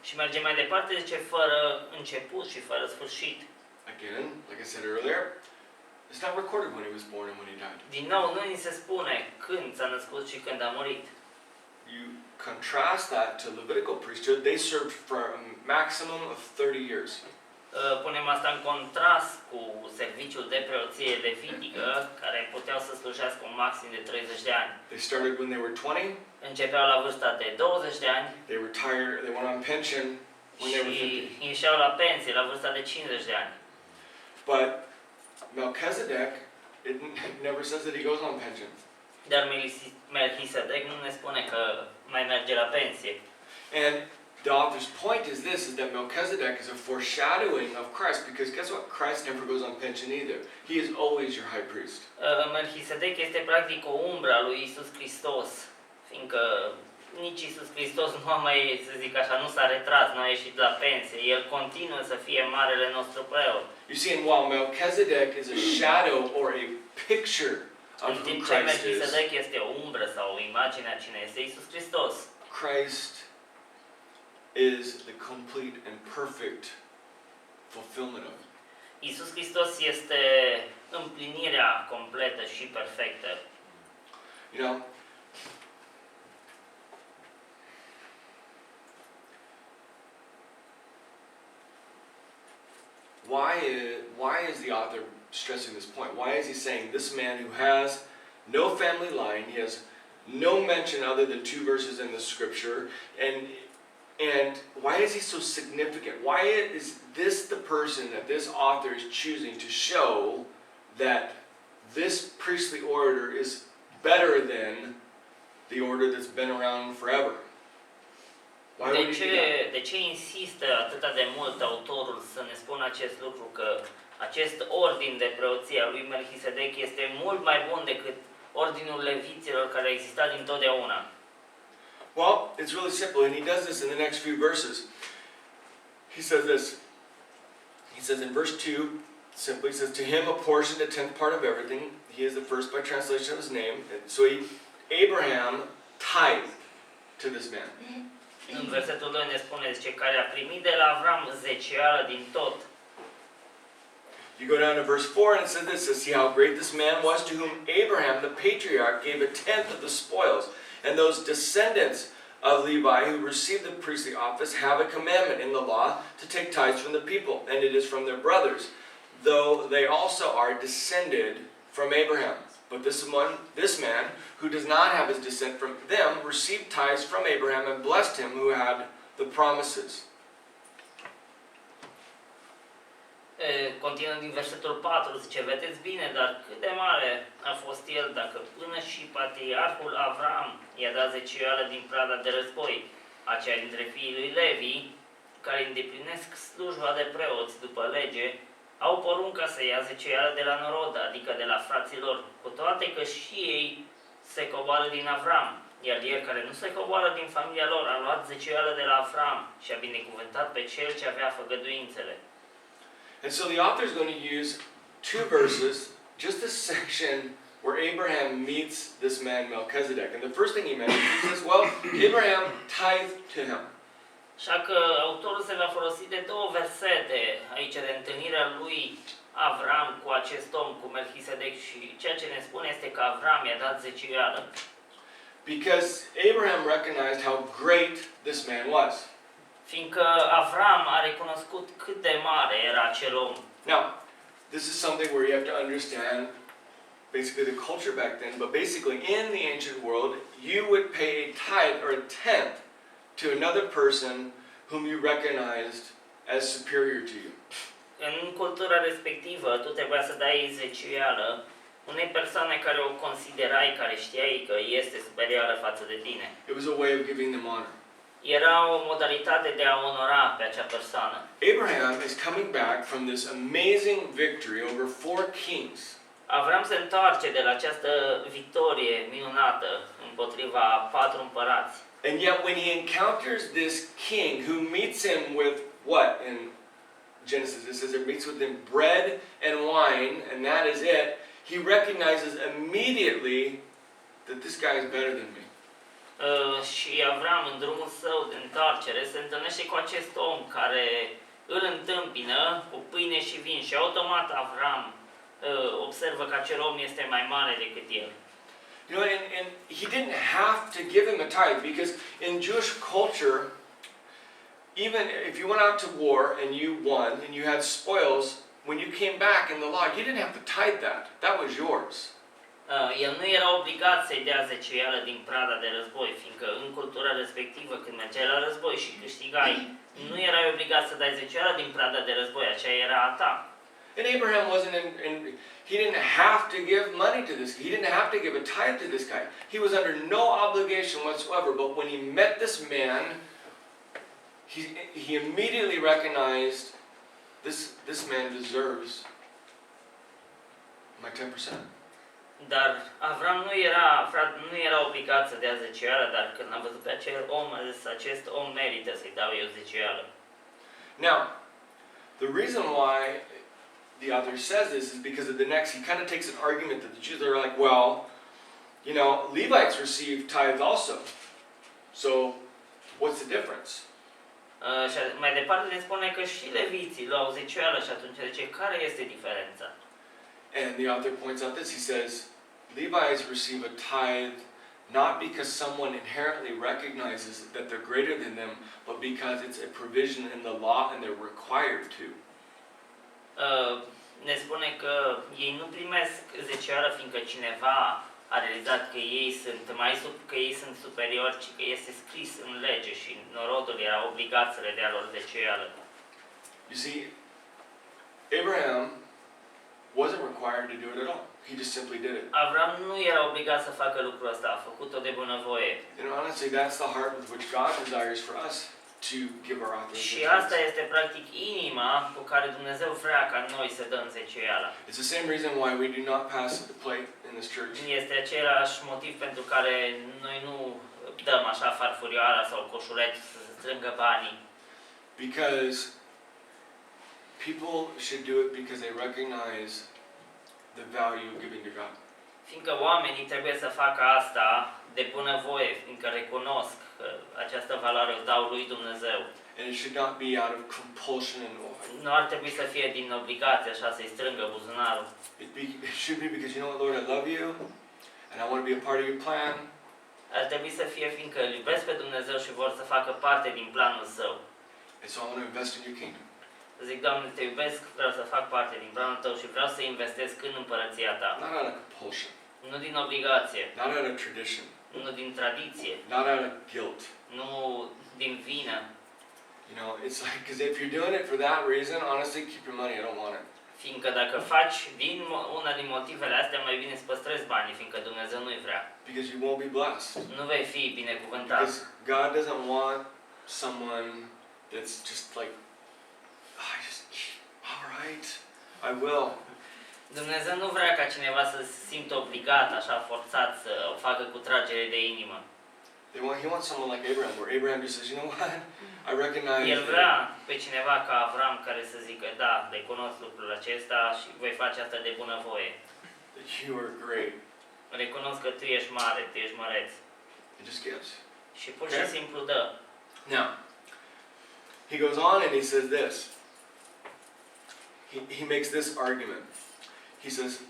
S2: Și merge mai departe, zice, fără început și fără sfârșit.
S1: Again, like I said earlier, it's not recorded when he was born and when he died.
S2: Din nou, nu ni se spune când s-a născut și când a murit.
S1: You contrast that to Levitical priesthood, they served for a maximum of 30 years.
S2: Punem asta în contrast cu serviciul de preoție levitică, care puteau să slujească un maxim de 30 de ani.
S1: They started when they were 20,
S2: Începeau la vârsta de 20 de ani
S1: they retired, they went on pension when they were
S2: și
S1: 50.
S2: ieșeau la pensie la vârsta de 50 de ani.
S1: But Melchizedek, it never says that he goes on pension.
S2: Dar Melchisedec nu ne spune că mai merge la pensie.
S1: And the author's point is this, is that Melchizedek is a foreshadowing of Christ, because guess what? Christ never goes on pension either. He is always your high priest.
S2: Melchisedec este practic o umbră a lui Iisus Hristos, fiindcă nici Iisus Hristos nu a mai, să zic așa, nu s-a retras, nu a ieșit la pensie. El continuă să fie marele nostru preot.
S1: You see, and while Melchizedek is a shadow or a picture of
S2: În
S1: who
S2: timp ce
S1: Christ is,
S2: Melchisedec este o umbră sau o imagine a cine este Iisus Hristos,
S1: Christ is the complete and perfect fulfillment of it.
S2: Iisus Hristos este împlinirea completă și perfectă.
S1: You know, why is the author stressing this point? Why is he saying this man who has no family line, he has no mention other than 2 verses in the scripture, and why is he so significant? Why is this the person that this author is choosing to show that this priestly order is better than the order that's been around forever? Why would he do that?
S2: De ce insistă atât de mult autorul să ne spună acest lucru, că acest ordin de preoție a lui Melchisedec este mult mai bun decât ordinul leviților care a existat dintotdeauna?
S1: Well, it's really simple, and he does this in the next few verses. He says this. He says in verse 2, simply, he says, to him apportioned a tenth part of everything. He is the first by translation of his name. And so Abraham tithed to this man.
S2: În versetul 2 ne spune, zice, care a primit de la Avram zecială din tot.
S1: You go down to verse 4 and it says this, to see how great this man was, to whom Abraham, the patriarch, gave a tenth of the spoils. And those descendants of Levi who received the priestly office have a commandment in the law to take tithes from the people, and it is from their brothers, though they also are descended from Abraham. But this man, who does not have his descent from them, received tithes from Abraham and blessed him who had the promises.
S2: Continuând din versetul 4, zice, vedeți bine, dar cât de mare a fost el, dacă până și patriarhul Avram i-a dat zeciuială din prada de război, aceia dintre fiii lui Levi, care îndeplinesc slujba de preoți după lege, au porunca să ia zeciuială de la norod, adică de la fraților, cu toate că și ei se coboară din Avram, iar el care nu se coboară din familia lor a luat zeciuială de la Avram și a binecuvântat pe cel ce avea făgăduințele.
S1: And so the author is going to use 2 verses, just this section where Abraham meets this man Melchizedek. And the first thing he mentions, he says, well, Abraham tithed to him.
S2: Așa că autorul se va folosi de 2 versete aici de întâlnirea lui Avram cu acest om, cu Melchisedec, și ceea ce ne spune este că Avram i-a dat zeciuială.
S1: Because Abraham recognized how great this man was.
S2: Fiindcă Avram a recunoscut cât de mare era acel om.
S1: Now, this is something where you have to understand basically the culture back then, but basically in the ancient world, you would pay a tithe or a tenth to another person whom you recognized as superior to you.
S2: În cultura respectivă, tu trebuia să dai zeciuială unei persoane care o considerai, care știai că este superioară față de tine.
S1: It was a way of giving them honor.
S2: Era o modalitate de a onora pe acea persoană.
S1: Abraham is coming back from this amazing victory over 4 kings.
S2: Avram se întoarce de la această victorie minunată împotriva 4 împărați.
S1: And yet when he encounters this king who meets him with what? In Genesis it says it meets with him bread and wine, and that is it. He recognizes immediately that this guy is better than me.
S2: Și Avram, în drumul său de întoarcere, se întâlnește cu acest om care îl întâmpină cu pâine și vin și automat Avram observă că acel om este mai mare decât el.
S1: You know, and he didn't have to give him a tithe, because in Jewish culture, even if you went out to war and you won and you had spoils, when you came back in the law, you didn't have to tithe that. That was yours.
S2: El nu era obligat să-i dea zeciuială din prada de război, fiindcă în cultura respectivă, când mergeai la război și câștigai, nu erai obligat să dai zeciuială din prada de război, aceea era a ta.
S1: And Abraham wasn't he didn't have to give money to this. He didn't have to give a tithe to this guy. He was under no obligation whatsoever. But when he met this man, he immediately recognized this man deserves my 10%.
S2: Dar Avram nu era obligat să dea zeciuială, dar când a văzut pe acel om, a zis, acest om merită să-i dau eu zeciuială.
S1: Now, the reason why the author says this is because of the next, he kind of takes an argument that the Jews are like, well, you know, Levites receive tithe also. So, what's the difference?
S2: Și mai departe ne spune că și leviții luau zeciuială și atunci zice, care este diferența?
S1: And the author points out this, he says, Levites receive a tithe not because someone inherently recognizes that they're greater than them, but because it's a provision in the law and they're required to.
S2: Ne spune că ei nu primesc zeciuială fiindcă cineva a realizat că ei sunt superiori, ci că este scris în lege și norodul era obligat să le dea lor zeciuială.
S1: You see, Abraham wasn't required to do it at all. He just simply did it.
S2: Avram nu era obligat să facă lucrul ăsta, a făcut-o de bunăvoie.
S1: And honestly, that's the heart with which God desires for us to give our offerings.
S2: Și asta este practic inima cu care Dumnezeu vrea ca noi să dăm zeciuiala.
S1: It's the same reason why we do not pass the plate in this church.
S2: Este același motiv pentru care noi nu dăm așa farfurioara sau coșulet să se strângă banii.
S1: Because people should do it because they recognize the value of giving to God.
S2: Fiindcă oamenii trebuie să facă asta de bunăvoie, fiindcă recunosc că această valoare o dau lui Dumnezeu.
S1: And it should not be out of compulsion and
S2: Nu ar trebui să fie din obligație, așa să-i strângă buzunarul.
S1: it should be because, you know what, Lord, I love you and I want to be a part of your plan.
S2: Ar trebui să fie fiindcă îl iubesc pe Dumnezeu și vor să facă parte din planul său.
S1: And so I want to invest in your kingdom.
S2: Zic, Doamne, te iubesc, vreau să fac parte din planul tău și vreau să investesc în împărăția ta.
S1: Not out of compulsion.
S2: Nu din obligație,
S1: Not out of tradition.
S2: nu din tradiție,
S1: Not out of guilt.
S2: nu din vină.
S1: You know, it's like, because if you're doing it for that reason, honestly, keep your money. I don't want it.
S2: Fiindcă dacă faci din una din motivele astea, mai bine îți păstrezi banii, fiindcă Dumnezeu nu-i vrea.
S1: Because you won't be blessed.
S2: Nu vei fi binecuvântat.
S1: Because God doesn't want someone that's just like, all right, I will.
S2: Dumnezeu nu vrea ca cineva să se simtă obligat, așa forțat să o facă cu tragere de inimă.
S1: He wants someone like Abraham, where Abraham just says, you know what, I recognize
S2: El vrea pe cineva ca Avram care să zică, da, recunosc lucrul acesta și voi face asta de bunăvoie.
S1: that you are great.
S2: Recunosc că tu ești mare, tu ești măreț.
S1: He just gives.
S2: Și pur și simplu dă.
S1: Now, he goes on and he says this. he makes this argument. He says,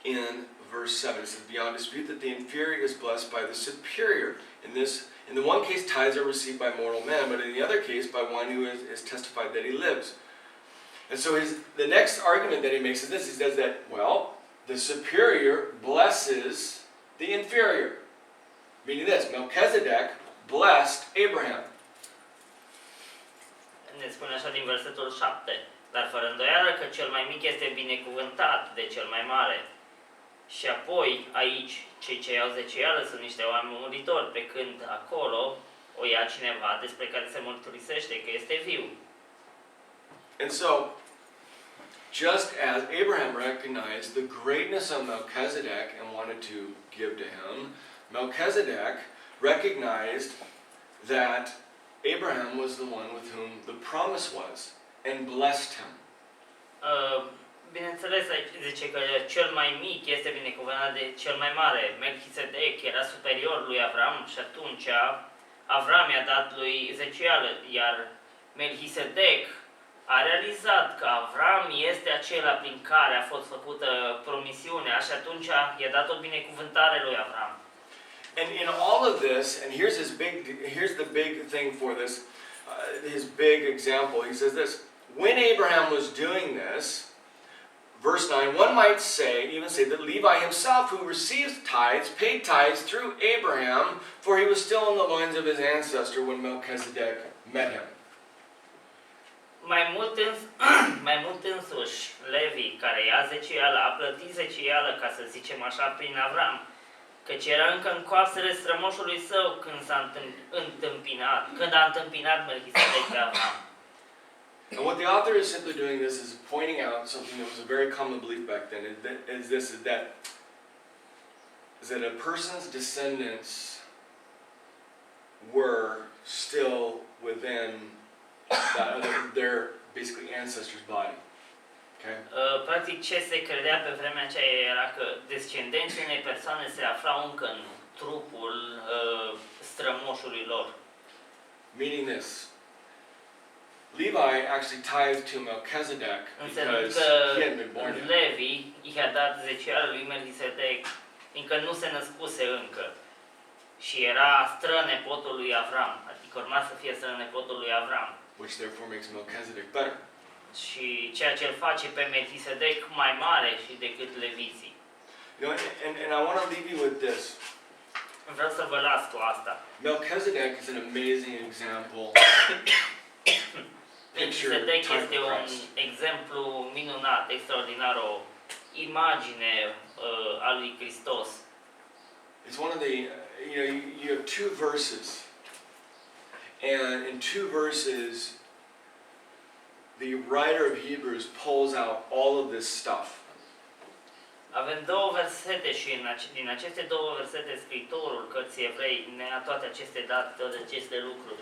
S1: in verse 7, it says, beyond dispute that the inferior is blessed by the superior. In the one case, tithes are received by mortal men, but in the other case, by one who is testified that he lives. And so the next argument that he makes is this. He says that, well, the superior blesses the inferior. Meaning this, Melchizedek blessed Abraham.
S2: Ne spune așa din versetul 7. Dar fără îndoială că cel mai mic este binecuvântat de cel mai mare. Și apoi, aici, cei ce iau zecială sunt niște oameni muritori, pe când acolo o ia cineva despre care se mărturisește că este viu.
S1: And so, just as Abraham recognized the greatness of Melchizedek and wanted to give to him, Melchizedek recognized that Abraham was the one with whom the promise was and blessed him.
S2: Bineînțeles, aici zice că cel mai mic este binecuvântat de cel mai mare. Melchizedek era superior lui Avram și atunci Avram i-a dat lui zecială, iar Melchizedek a realizat că Avram este acela prin care a fost făcută promisiunea și atunci i-a dat o binecuvântare lui Avram.
S1: And in all of this, and here's the big thing for this, his big example. He says this: when Abraham was doing this, verse 9, one might even say that Levi himself, who receives tithes, paid tithes through Abraham, for he was still in the loins of his ancestor when Melchizedek met him.
S2: Mai mult însuși, Levi, care ia zecială, a plătit zecială, ca să zicem așa, prin Avram, căci era încă în coapsele strămoșului său când a întâmpinat Melchizedek pe Avram.
S1: And what the author is simply doing this is pointing out something that was a very common belief back then, is that a person's descendants were still within their basically ancestor's body. Okay?
S2: Practic ce se credea pe vremea aceea era că descendenții unei persoane se aflau încă în trupul strămoșului lor.
S1: Meaning this: Levi actually tithed to Melchizedek because he had been born yet.
S2: Levi i-a dat zecială lui Melchizedek, fiindcă nu se născuse încă. Și era strănepotul lui Avram, adică urma să fie strănepotul lui Avram.
S1: Which therefore makes Melchizedek better.
S2: Și ceea ce îl face pe Melchizedek mai mare și decât leviții.
S1: You know, and I want to leave you with this.
S2: Vreau să vă las cu asta.
S1: Melchizedek is an amazing example.
S2: Melchizedek este un exemplu minunat, extraordinar, o imagine a lui Hristos.
S1: It's one of the, you have two verses. And in two verses, the writer of Hebrews pulls out all of this stuff.
S2: Avem două versete și din aceste două versete scriitorul cărții Evrei ne-a toate aceste date, toate aceste lucruri.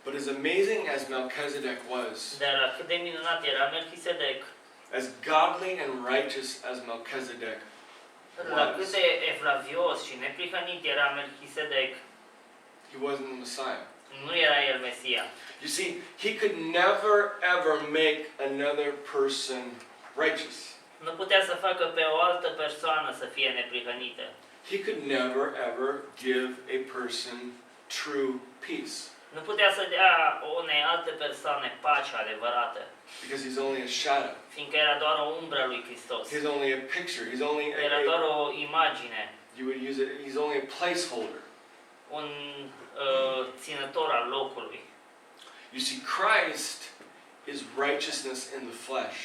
S1: But as amazing as Melchizedek was,
S2: Dar cât de minunat era Melchizedek,
S1: as godly and righteous as Melchizedek
S2: la cât
S1: was,
S2: de evlavios și neprihănit era Melchizedek,
S1: he wasn't the Messiah.
S2: nu era el Mesia.
S1: You see, he could never ever make another person righteous.
S2: Nu putea să facă pe o altă persoană să fie neprihănită.
S1: He could never ever give a person true peace.
S2: Nu putea să dea unei alte persoane pacea adevărată.
S1: Because he's only a shadow.
S2: Fiindcă era doar o umbră lui Hristos.
S1: He's only a picture. He's only
S2: Era doar o imagine.
S1: You would use it. He's only a placeholder.
S2: Un ținător al locului.
S1: You see, Christ is righteousness in the flesh.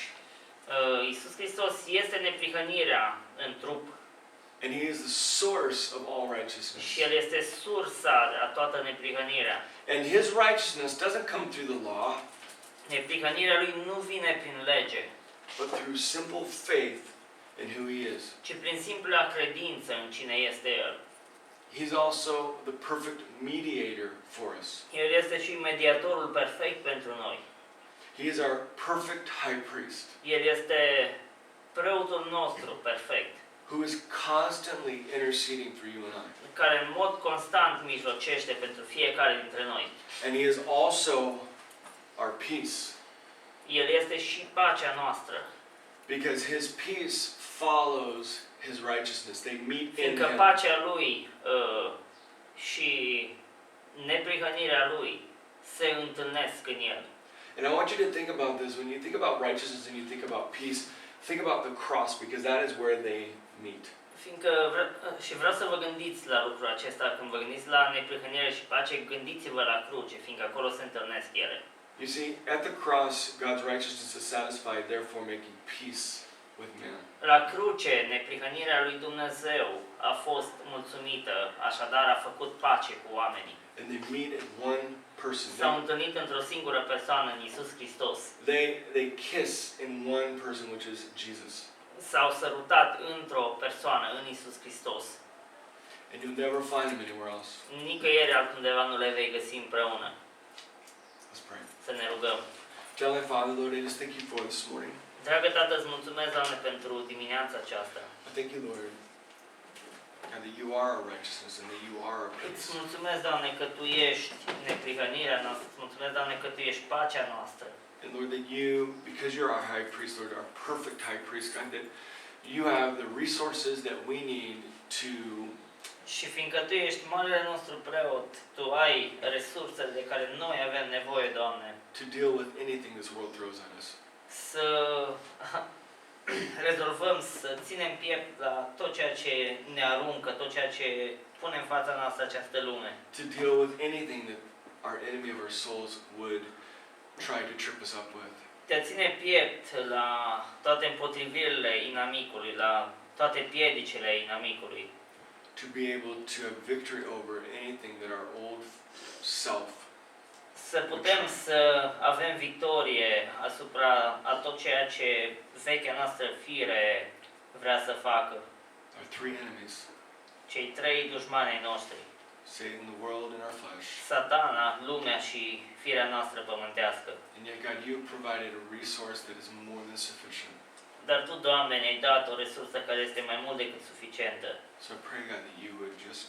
S2: Iisus Hristos este neprihănirea în trup.
S1: And he is the source of all righteousness.
S2: Și el este sursa a toată neprihănirea.
S1: And his righteousness doesn't come through the law,
S2: Neprihănirea lui nu vine prin lege,
S1: but through simple faith in who he is.
S2: ci prin simpla credință în cine este el.
S1: He's also the perfect mediator for us.
S2: El este și mediatorul perfect pentru noi.
S1: He is our perfect high priest,
S2: El este preotul nostru perfect,
S1: who is constantly interceding for you and I.
S2: care în mod constant mijlocește pentru fiecare dintre noi.
S1: And he is also our peace.
S2: El este și pacea noastră.
S1: Because his peace follows his righteousness. They meet in
S2: Fiindcă
S1: him.
S2: pacea lui și neprihănirea lui se întâlnesc în el.
S1: And I want you to think about this. When you think about righteousness and you think about peace, think about the cross, because that is where they meet.
S2: Fiindcă și vreau să vă gândiți la lucrul acesta, când vă gândiți la neprihănire și pace, gândiți-vă la cruce, fiindcă acolo se întâlnesc ele.
S1: You see, at the cross, God's righteousness is satisfied, therefore making peace with man.
S2: La cruce, neprihănirea lui Dumnezeu a fost mulțumită, așadar a făcut pace cu oamenii.
S1: And they meet in one person.
S2: S-au întâlnit într-o singură persoană, în Iisus Hristos.
S1: They kiss in one person, which is Jesus.
S2: S-au sărutat într-o persoană, în Iisus Hristos.
S1: And you'll never find them anywhere else.
S2: Nicăieri altundeva nu le vei găsi împreună.
S1: Let's pray.
S2: Să ne rugăm.
S1: Heavenly Father, Lord, I just thank you for this morning.
S2: Dragă Tată, îți mulțumesc, Doamne, pentru dimineața aceasta.
S1: I thank you, Lord, God, that you are our righteousness and that you are our
S2: Îți
S1: peace.
S2: mulțumesc, Doamne, că Tu ești neprihănirea noastră. Îți mulțumesc, Doamne, că Tu ești pacea noastră.
S1: And Lord, that you, because you're our high priest, Lord, our perfect high priest, God, that you have the resources that we need to
S2: Și fiindcă Tu ești marele nostru preot, Tu ai resursele de care noi avem nevoie, Doamne,
S1: deal with anything this world throws at us.
S2: să rezolvăm, să ținem piept la tot ceea ce ne aruncă, tot ceea ce pune în fața noastră această lume.
S1: To deal with anything that our enemy of our souls would try to trip us up with.
S2: Te ține piept la toate împotrivirile inamicului, la toate piedicile inamicului.
S1: To be able to have victory over anything that our old self.
S2: Să putem să avem victorie asupra a tot ceea ce vechea noastră fire vrea să facă.
S1: Our three enemies,
S2: Cei trei dușmani ai noștri.
S1: Satan, the world, and our flesh.
S2: Satana, lumea și firea noastră pământească.
S1: And yet, God, you provided a resource that is more than sufficient.
S2: Dar Tu, Doamne, ne-ai dat o resursă care este mai mult decât suficientă.
S1: So I pray, God, that you would just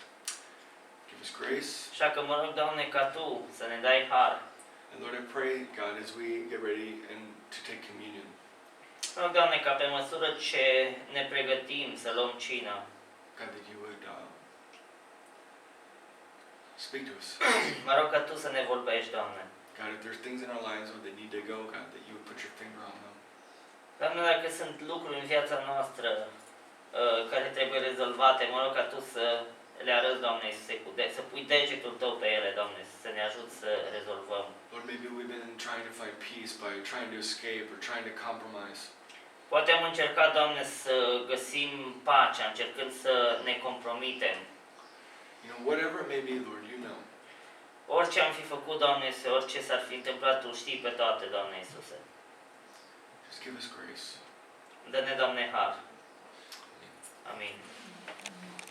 S1: give us grace.
S2: Așa că mă rog, Doamne, ca Tu să ne dai har.
S1: And Lord, I pray, God, as we get ready and to take communion,
S2: Mă rog, Doamne, ca pe măsură ce ne pregătim să luăm cină,
S1: God, that you would speak to us.
S2: mă rog ca Tu să ne vorbești, Doamne.
S1: God, if there's things in our lives that need to go, God, that you would put your finger on them.
S2: Doamne, dacă sunt lucruri în viața noastră care trebuie rezolvate, mă rog ca Tu să le arăți, Doamne Iisuse, să pui degetul Tău pe ele, Doamne, să ne ajuți să rezolvăm.
S1: Lord, maybe we've been trying to find peace by trying to escape or trying to compromise.
S2: Poate am încercat, Doamne, să găsim pacea, încercând să ne compromitem.
S1: You know, whatever it may be, Lord, you know.
S2: Orice am fi făcut, Doamne Iisuse, orice s-ar fi întâmplat, Tu știi pe toate, Doamne Iisuse.
S1: Just give us grace.
S2: Dă-ne, Doamne, har. Amin.